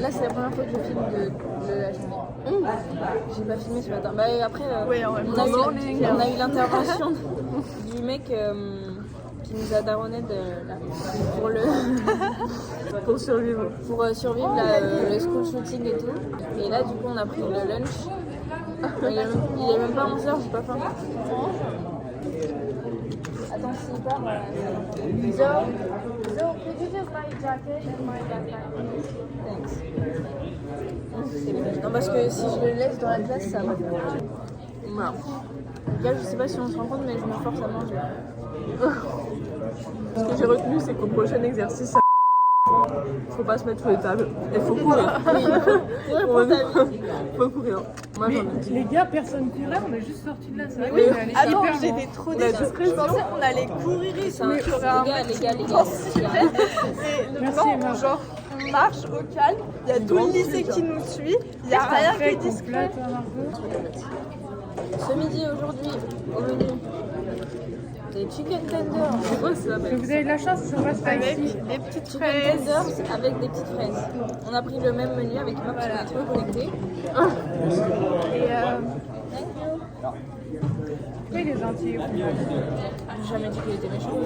là c'est la première fois que je filme de la journée. J'ai pas filmé ce matin. Bah, après, on a eu l'intervention du mec qui nous a daronné pour le Pour survivre. pour survivre le school shooting et tout. Et là du coup on a pris le lunch. Il est même pas 11h, j'ai pas faim. Attends, s'il part. Zo, could you just buy a jacket and my backpack? Thanks. Non, parce que si je le laisse dans la classe, ça va. Voilà. Là, je sais pas si on se rend compte, mais je me force à manger. Ce que j'ai retenu, c'est qu'au prochain exercice, faut pas se mettre sur les tables et faut courir. Faut courir. Moi, Mais les gars, personne courait, on est juste sortis de la salle. Oui. Attends, j'étais trop déçue. Je pensais qu'on allait courir ici, qu'il y aurait un mec qui intensifait. Et non, genre, on marche au calme, il y a tout le lycée qui nous suit, il n'y a rien qui est discret. Ce midi, aujourd'hui, au menu, des chicken tenders. C'est quoi ça? Vous avez de la chance, ça passe pas Avec ici. des petites Chicken fraises. tenders avec des petites fraises. On a pris le même menu avec moi parce qu'on est trop connectés. Et Oui, les gentils. J'ai jamais dit qu'il était méchant.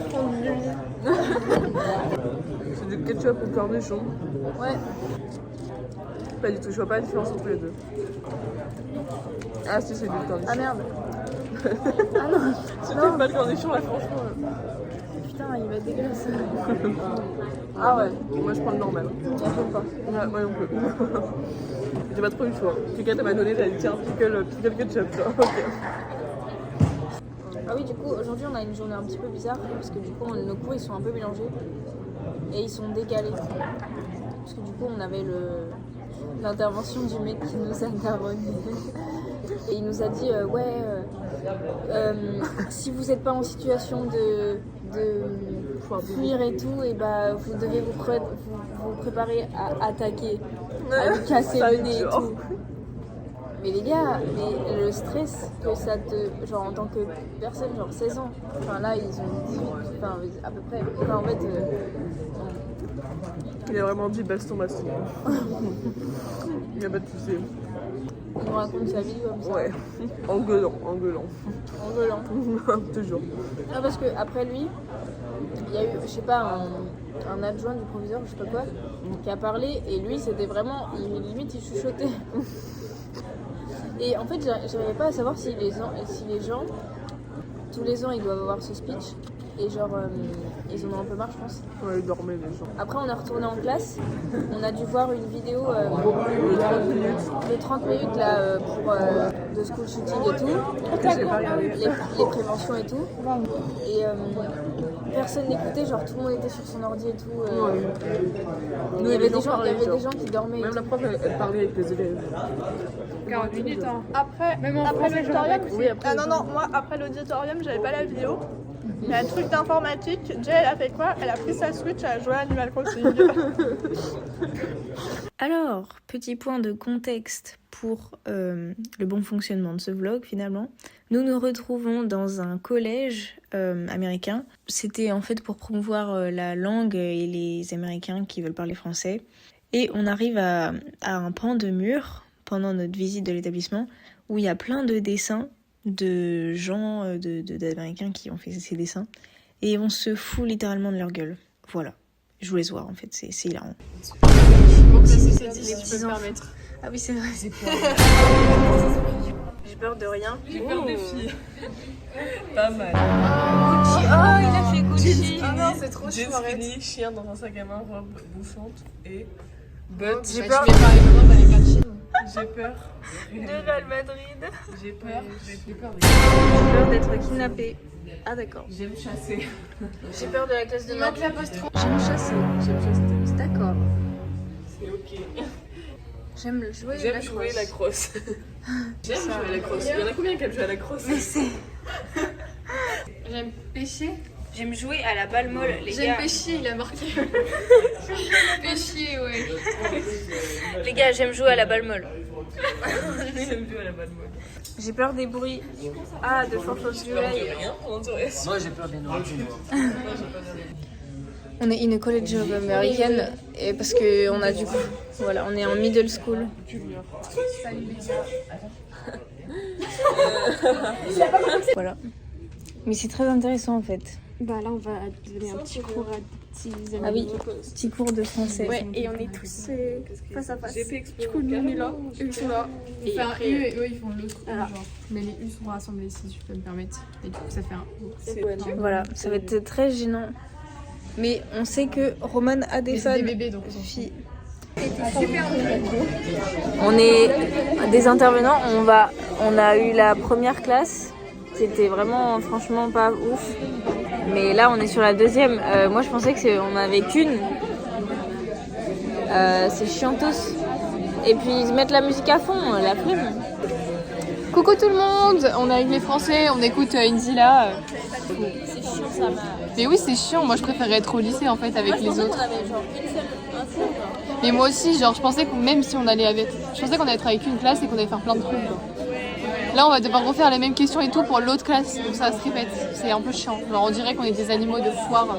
C'est du ketchup ou cornichon. Ouais. Pas du tout, je vois pas la différence entre les deux. Ah si, c'est du cornichon. Ah merde. Si t'aimes pas le cornichon, là franchement... Putain, il va être dégueulasse. Ah ouais, moi je prends le normal. J'aime pas. Ouais, moi non plus. J'ai pas trop eu le choix. Quelqu'un m'a donné, j'avais dit tiens, pickle ketchup. Ça. Ok. Ah oui, du coup, aujourd'hui on a une journée un petit peu bizarre parce que du coup nos cours ils sont un peu mélangés et ils sont décalés. Parce que du coup on avait l'intervention du mec qui nous a daronné. Et il nous a dit si vous n'êtes pas en situation de fuir et tout, et bah vous devez vous préparer à attaquer, à lui casser le nez et tout. Mais les gars, mais le stress que ça te... Genre en tant que personne, genre 16 ans. Enfin là, ils ont 18, enfin à peu près. Enfin en fait... Il a vraiment dit baston. Il n'y a pas de soucis. Il nous raconte sa vie comme ça. Ouais. En gueulant. En gueulant. Toujours. Non, parce qu'après lui, il y a eu, je sais pas, un adjoint du proviseur, je sais pas quoi, qui a parlé, et lui, c'était vraiment... Limite, il chuchotait. Et en fait, j'arrivais pas à savoir si les gens, tous les ans, ils doivent avoir ce speech. Et genre, ils en ont un peu marre, je pense. Ouais, ils dormaient les gens. Après, on est retourné en classe. On a dû voir une vidéo de 30 minutes là, pour de school shooting et tout. J'ai pas regardé. Les préventions et tout. Et personne n'écoutait, genre tout le monde était sur son ordi et tout. Il y avait des gens qui dormaient. Même la prof, elle parlait avec les élèves. 40 minutes, hein. après français, l'auditorium, je Oui, après, non, moi après l'auditorium, j'avais pas la vidéo. Mais un truc d'informatique, Jay, elle a fait quoi? Elle a pris sa Switch, elle a joué à Animal Crossing. Alors, petit point de contexte pour le bon fonctionnement de ce vlog finalement. Nous nous retrouvons dans un collège américain. C'était en fait pour promouvoir la langue et les Américains qui veulent parler français. Et on arrive à un pan de mur pendant notre visite de l'établissement où il y a plein de dessins de gens, d'Américains qui ont fait ces dessins. Et on se fout littéralement de leur gueule. Voilà. Je vous laisse voir en fait, c'est hilarant. Donc là, c'est 10, tu peux me permettre. Ah oui, c'est vrai, c'est quoi. J'ai peur de rien. J'ai peur des filles. Pas mal. Oh, il a fait Gucci. Ah non, c'est trop J'ai chou, fini, chien dans un sac à main, robe bouffante et but. J'ai peur J'ai peur. de Real Madrid. J'ai peur. J'ai peur d'être kidnappée. Ah d'accord. J'aime chasser. J'ai peur de la classe de maths. J'aime chasser. D'accord. C'est ok. J'aime le jouer. J'aime jouer la crosse. J'aime jouer à la crosse. Il y en a combien qui aiment jouer à la crosse? J'aime pêcher. J'aime jouer à la balle molle, les J'aime gars. pêcher, il a marqué. Pêcher, ouais. Les gars, j'aime jouer à la balle molle. J'aime jouer à la balle molle. J'ai peur des bruits. Ah, de force du Peur de soleil. rien, on dirait. Moi j'ai peur des noirs. On est in a college of American et parce que on a du coup, voilà, on est en middle school. Voilà. Mais c'est très intéressant en fait. Bah là, on va donner un petit cours à des petits amis. Ah oui, petit cours de français. Ouais, et on est tous face à face. Du coup, nous, on est là, eux, ils sont là. On fait un U et eux ils font l'autre genre. Mais les U sont rassemblés si je peux me permettre. Et du coup ça fait un U. Voilà, ça va être très gênant. Mais on sait que Roman a des fans. Des bébés donc. Filles. On est des intervenants. On a eu la première classe qui était vraiment, franchement, pas ouf. Mais là, on est sur la deuxième. Moi, je pensais qu'on avait qu'une. C'est chiantos. Et puis ils mettent la musique à fond, la flemme. Coucou tout le monde, on est avec les Français, on écoute Inzilla. C'est chiant, ça m'a. Mais oui c'est chiant, moi je préférais être au lycée en fait avec les autres. On avait genre un seul. Mais moi aussi, genre je pensais que même si on allait avec... Je pensais qu'on allait être avec une classe et qu'on allait faire plein de trucs. Genre. Là on va devoir refaire les mêmes questions et tout pour l'autre classe, donc ça se répète. C'est un peu chiant, genre on dirait qu'on est des animaux de foire.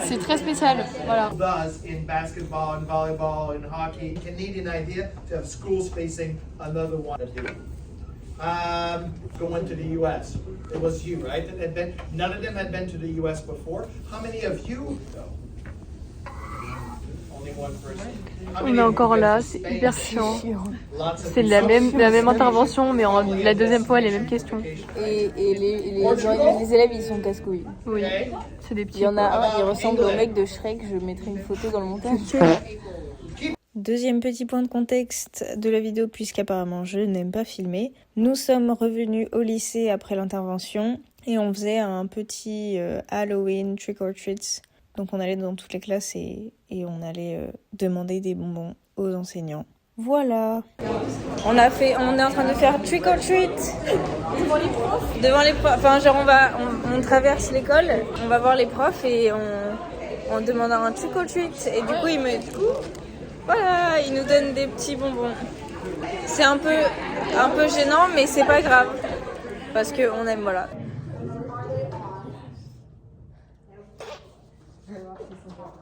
C'est très spécial, voilà. Does in basketball and volleyball and hockey. Canadian idea to have schools facing another one. Going to the U.S. It was you, right? That had been, none of them had been to the U.S. before. How many of you, though? Only one person. On est encore là, c'est hyper chiant. C'est la même intervention, mais la deuxième fois les mêmes questions. Et les élèves, ils sont casse-couilles. Oui, c'est des Il petits. y en a un, il ressemble au mec de Shrek. Je mettrai une photo dans le montage. Deuxième petit point de contexte de la vidéo, puisqu'apparemment je n'aime pas filmer. Nous sommes revenus au lycée après l'intervention et on faisait un petit Halloween trick or treats. Donc on allait dans toutes les classes et on allait demander des bonbons aux enseignants. Voilà. On est en train de faire trick or treat. Devant les profs. Enfin genre on traverse l'école, on va voir les profs et on demande un trick or treat. Et du coup voilà, ils nous donnent des petits bonbons. C'est un peu gênant, mais c'est pas grave. Parce qu'on aime, voilà.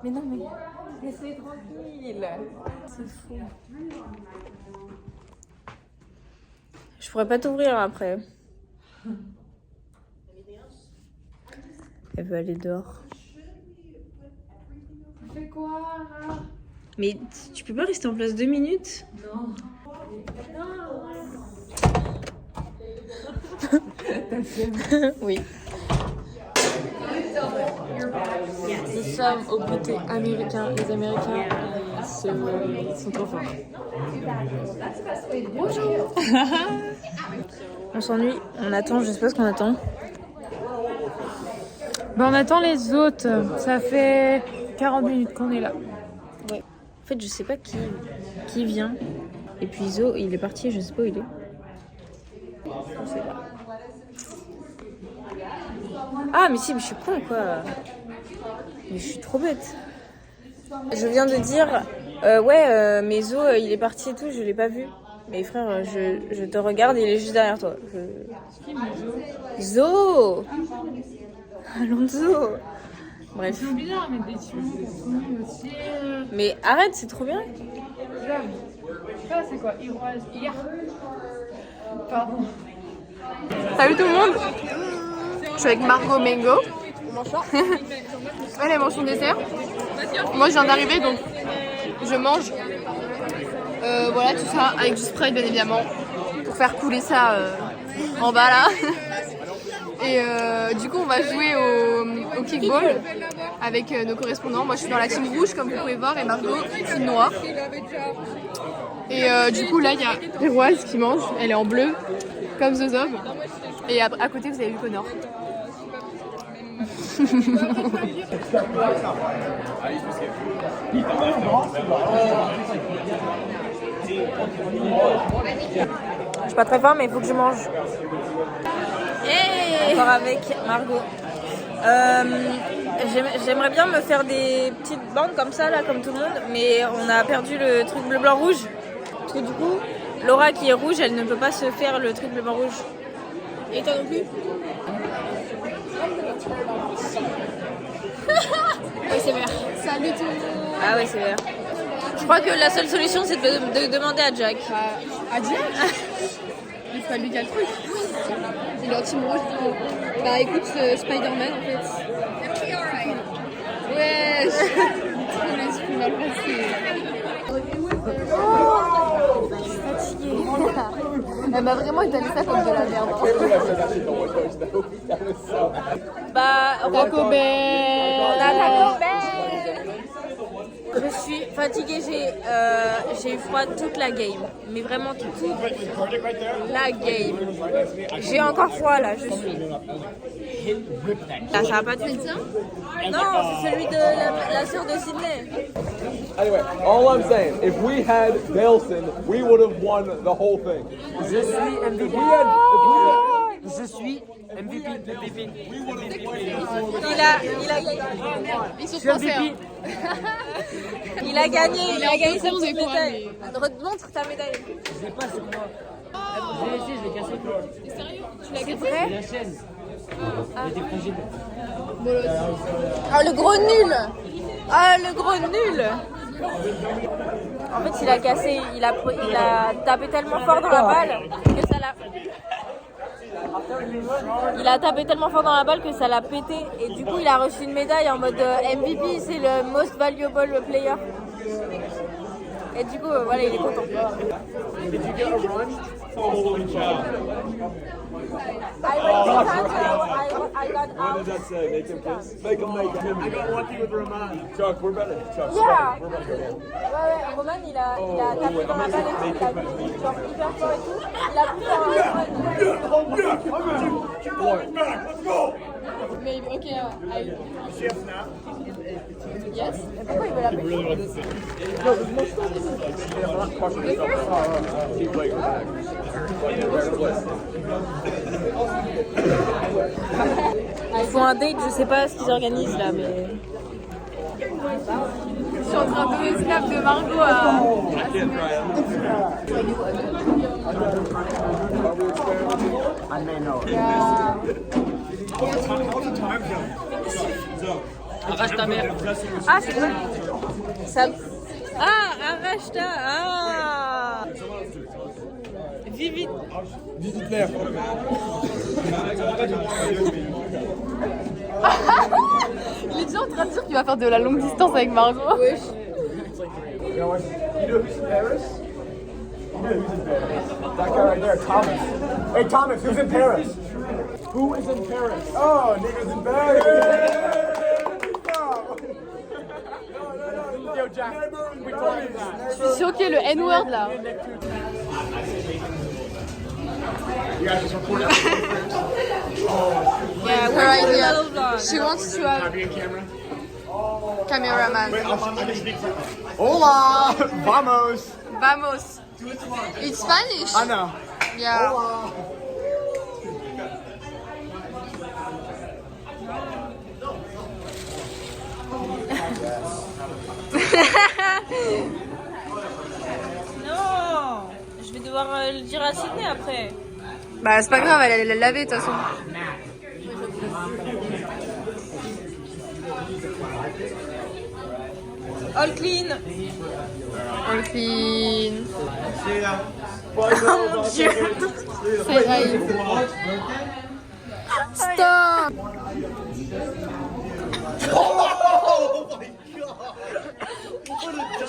Mais non, mais laissez tranquille. C'est fou. Je pourrais pas t'ouvrir après. Elle veut aller dehors. On fait quoi là? Mais tu peux pas rester en place 2 minutes? Non. Oui. Nous sommes au côté américain. Les Américains sont trop forts. On s'ennuie, on attend, je sais pas ce qu'on attend. Ben on attend les autres, ça fait 40 minutes qu'on est là. Ouais. En fait, je sais pas qui vient. Et puis Zo, il est parti, je sais pas où il est. Je sais pas. Ah, mais si, mais je suis con, quoi. Mais je suis trop bête. Je viens de dire, mais Zo, il est parti et tout, je l'ai pas vu. Mais frère, je te regarde, il est juste derrière toi. Zo Alonso. Bref. C'est bizarre, mais des petits mots aussi. Mais arrête, c'est trop bien. Ça, c'est quoi? Hier. Pardon. Salut tout le monde. Je suis avec Margot Mengo. Elle mange son dessert. Moi je viens d'arriver donc je mange. Voilà tout ça avec du Sprite bien évidemment pour faire couler ça en bas là. Et du coup on va jouer au kickball avec nos correspondants. Moi je suis dans la team rouge comme vous pouvez voir et Margot team noire. Et du coup là il y a Héroise qui mange, elle est en bleu comme Zozob. Et à côté vous avez eu Connor. Je suis pas très faim mais il faut que je mange. Encore avec Margot. J'aimerais bien me faire des petites bandes comme ça là comme tout le monde, mais on a perdu le truc bleu blanc rouge. Parce que du coup Laura qui est rouge elle ne peut pas se faire le truc bleu blanc rouge. Et toi non plus? Oui, c'est vert. Salut tout le monde. Ah ouais, c'est vert. Je crois que la seule solution, c'est de demander à Jack. À Jack. Il faut lui dire le truc. Il est en team rouge. Bah écoute, Spider-Man en fait. Ouais. Trop l'esprit mal passé. Elle m'a vraiment étalé ça comme de la merde. Bah, Taco Bell. Taco Bell. Je suis fatiguée, j'ai eu froid toute la game. Mais vraiment toute la game. J'ai encore froid là, je suis. Là, ça va pas du tout. Non, c'est celui de la sœur de Sydney. Anyway, all I'm saying, if we had Daleson, we would have won the whole thing. Je suis MVP. Je suis MVP. Ils sont français. Hein. Il a gagné sa con, petite des fois, médaille. Montre ta médaille. Je l'ai pas sur moi. Je l'ai laissé, je l'ai cassé. Sérieux? Tu l'as cassé? C'est la chaîne. Elle était fragile. Ah, le gros nul. Ah, le gros nul. En fait, il a cassé, il a tapé tellement fort dans la balle que ça l'a... Il a tapé tellement fort dans la balle que ça l'a pété. Et du coup, il a reçu une médaille en mode MVP, c'est le Most Valuable Player. Et du coup, voilà, il est content. I got What out. did that say? Make him kiss? Make him. I got lucky with Roman. Chuck, we're better. Chuck, Yeah. we're better. Ouais, Roman, il a tapé dans la balle et tout, il a mis genre hyper fort et tout. Il a pu faire Mais ok, yes. Pourquoi il veut la péter? Keep playing back. Ils font un date, je sais pas ce qu'ils organisent là, mais... Je suis en train de donner le snap de Margot à... I may know. Arrache ta mère. Ah, c'est vrai. Ça... Ah, arrache-ta. Ah. Vivi. Il est déjà en train de dire qu'il va faire de la longue distance avec Margot. Oui. You know who's in Paris? You know who's in Paris? That guy right there, Thomas. Hey, Thomas, who's in Paris? Who is in Paris? Oh, niggas in Paris. Yo, Jack, we talking that. Je suis choquée, le N-word là. You guys just recording? Yeah, Her we're doing a idea. little vlog. She wants to have Be a camera. cameraman. I can speak for Hola, vamos. Vamos. It's Spanish. I know. Yeah. Non, je vais devoir le dire à Sydney après. Bah c'est pas grave, elle allait la laver de toute façon. All clean. All clean. Oh mon dieu. C'est vrai. Stop.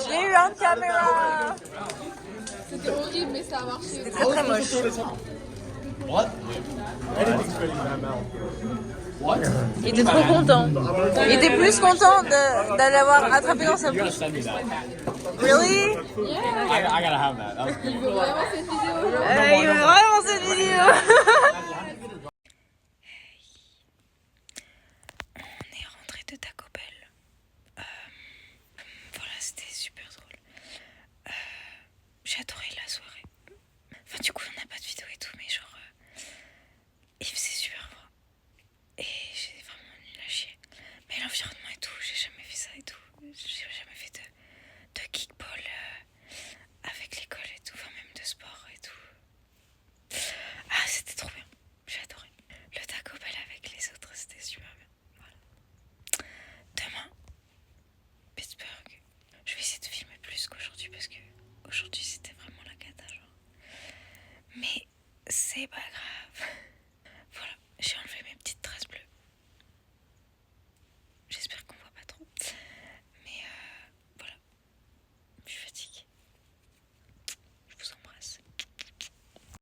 J'ai eu un caméra. C'était horrible mais ça a marché. Très très moche. Il était trop content. Il était plus content de l'avoir attrapé dans sa bouche. Really? I gotta have that. Il veut vraiment cette vidéo. Il veut vraiment cette vidéo. On est rentré de Taco Bell. Voilà, c'était super drôle. J'ai adoré la soirée. Enfin, du coup, on n'a pas de vidéo et tout, mais genre, il faisait super froid. Et j'ai vraiment nul à chier. Mais l'environnement et tout, j'ai jamais fait ça et tout. J'ai jamais fait de kickball avec l'école et tout, enfin même de sport et tout. Ah, c'était trop bien. J'ai adoré. Le Taco Bell avec les autres, c'était super bien. Voilà. C'est pas grave.